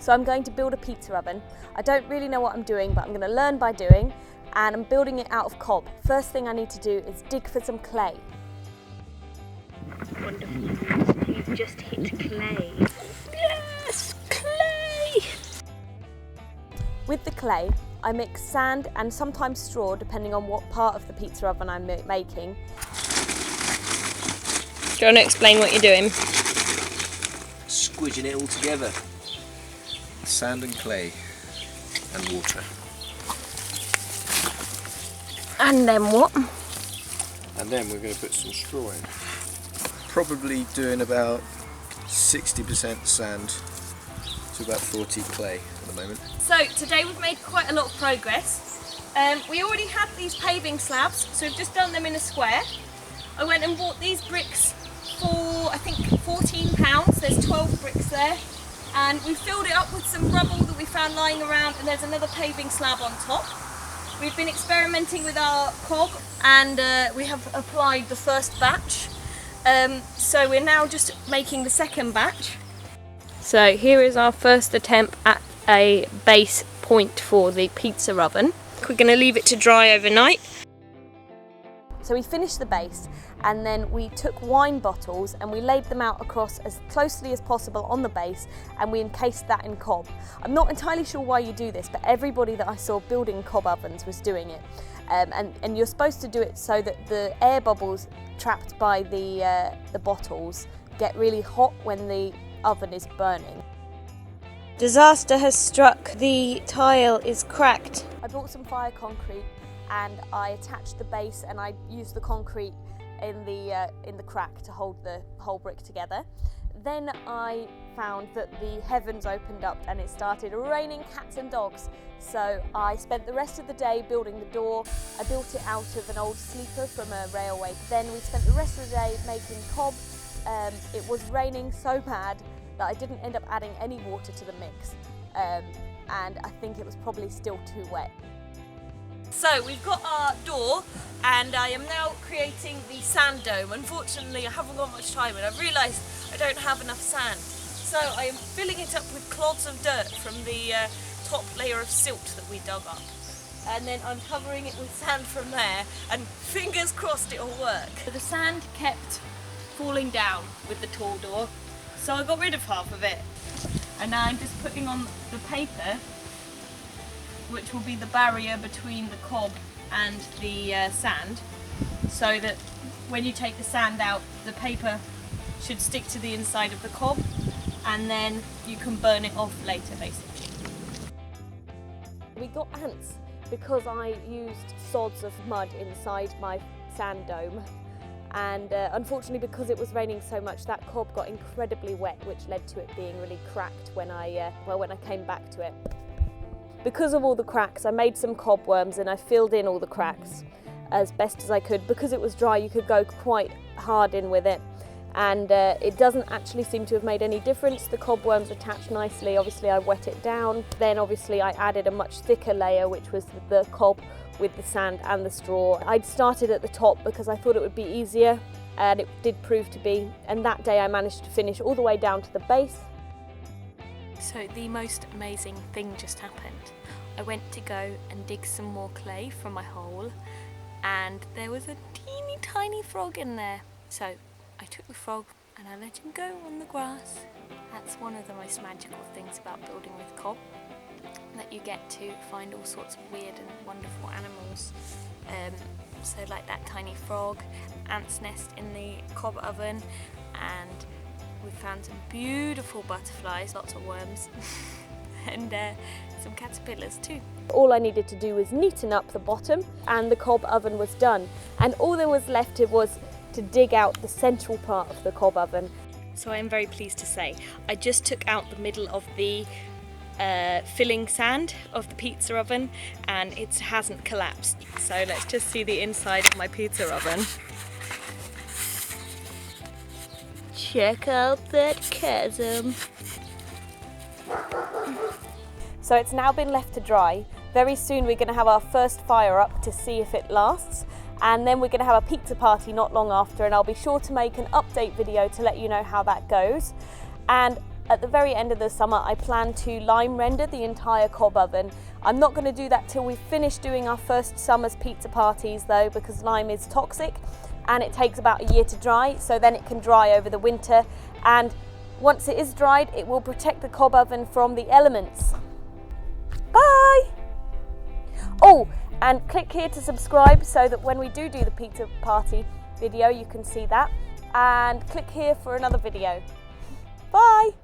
So I'm going to build a pizza oven. I don't really know what I'm doing, but I'm going to learn by doing, and I'm building it out of cob. First thing I need to do is dig for some clay. Wonderful, you've just hit clay. Yes, clay! With the clay, I mix sand and sometimes straw, depending on what part of the pizza oven I'm making. Do you want to explain what you're doing? Squidging it all together. Sand and clay and water. And then what? And then we're going to put some straw in. Probably doing about 60% sand to about 40 clay at the moment. So today we've made quite a lot of progress. We already had these paving slabs, so we've just done them in a square. I went and bought these bricks for I think £14. There's 12 bricks there, and we filled it up with some rubble that we found lying around, and there's another paving slab on top. We've been experimenting with our cob, and we have applied the first batch. So we're now just making the second batch. So here is our first attempt at a base point for the pizza oven. We're going to leave it to dry overnight. So we finished the base, and then we took wine bottles and we laid them out across as closely as possible on the base, and we encased that in cob. I'm not entirely sure why you do this, but everybody that I saw building cob ovens was doing it. And you're supposed to do it so that the air bubbles trapped by the bottles get really hot when the oven is burning. Disaster has struck. The tile is cracked. I bought some fire concrete and I attached the base, and I used the concrete in the crack to hold the whole brick together. Then I found that the heavens opened up and it started raining cats and dogs. So I spent the rest of the day building the door. I built it out of an old sleeper from a railway. Then we spent the rest of the day making cob. It was raining so bad that I didn't end up adding any water to the mix. And I think it was probably still too wet. So we've got our door, and I am now creating the sand dome. Unfortunately, I haven't got much time, and I've realised I don't have enough sand. So I am filling it up with clods of dirt from the top layer of silt that we dug up. And then I'm covering it with sand from there, and fingers crossed it'll work. The sand kept falling down with the tall door, so I got rid of half of it. And now I'm just putting on the paper, which will be the barrier between the cob and the sand, so that when you take the sand out, the paper should stick to the inside of the cob, and then you can burn it off later, basically. We got ants because I used sods of mud inside my sand dome, and unfortunately, because it was raining so much, that cob got incredibly wet, which led to it being really cracked when I came back to it. Because of all the cracks, I made some cobworms and I filled in all the cracks as best as I could. Because it was dry, you could go quite hard in with it, and it doesn't actually seem to have made any difference. The cobworms attached nicely. Obviously I wet it down. Then obviously I added a much thicker layer, which was the cob with the sand and the straw. I'd started at the top because I thought it would be easier, and it did prove to be. And that day I managed to finish all the way down to the base. So the most amazing thing just happened. I went to go and dig some more clay from my hole, and there was a teeny tiny frog in there. So I took the frog and I let him go on the grass. That's one of the most magical things about building with cob, that you get to find all sorts of weird and wonderful animals. So like that tiny frog, ant's nest in the cob oven, and we found some beautiful butterflies, lots of worms, and some caterpillars too. All I needed to do was neaten up the bottom, and the cob oven was done. And all there was left was to dig out the central part of the cob oven. So I am very pleased to say I just took out the middle of the filling sand of the pizza oven, and it hasn't collapsed. So let's just see the inside of my pizza oven. Check out that chasm. So it's now been left to dry. Very soon we're going to have our first fire up to see if it lasts, and then we're going to have a pizza party not long after, and I'll be sure to make an update video to let you know how that goes. And at the very end of the summer I plan to lime render the entire cob oven. I'm not going to do that till we finish doing our first summer's pizza parties though, because lime is toxic and it takes about a year to dry, so then it can dry over the winter, and once it is dried it will protect the cob oven from the elements. Bye! Oh, and click here to subscribe so that when we do the pizza party video you can see that, and click here for another video. Bye!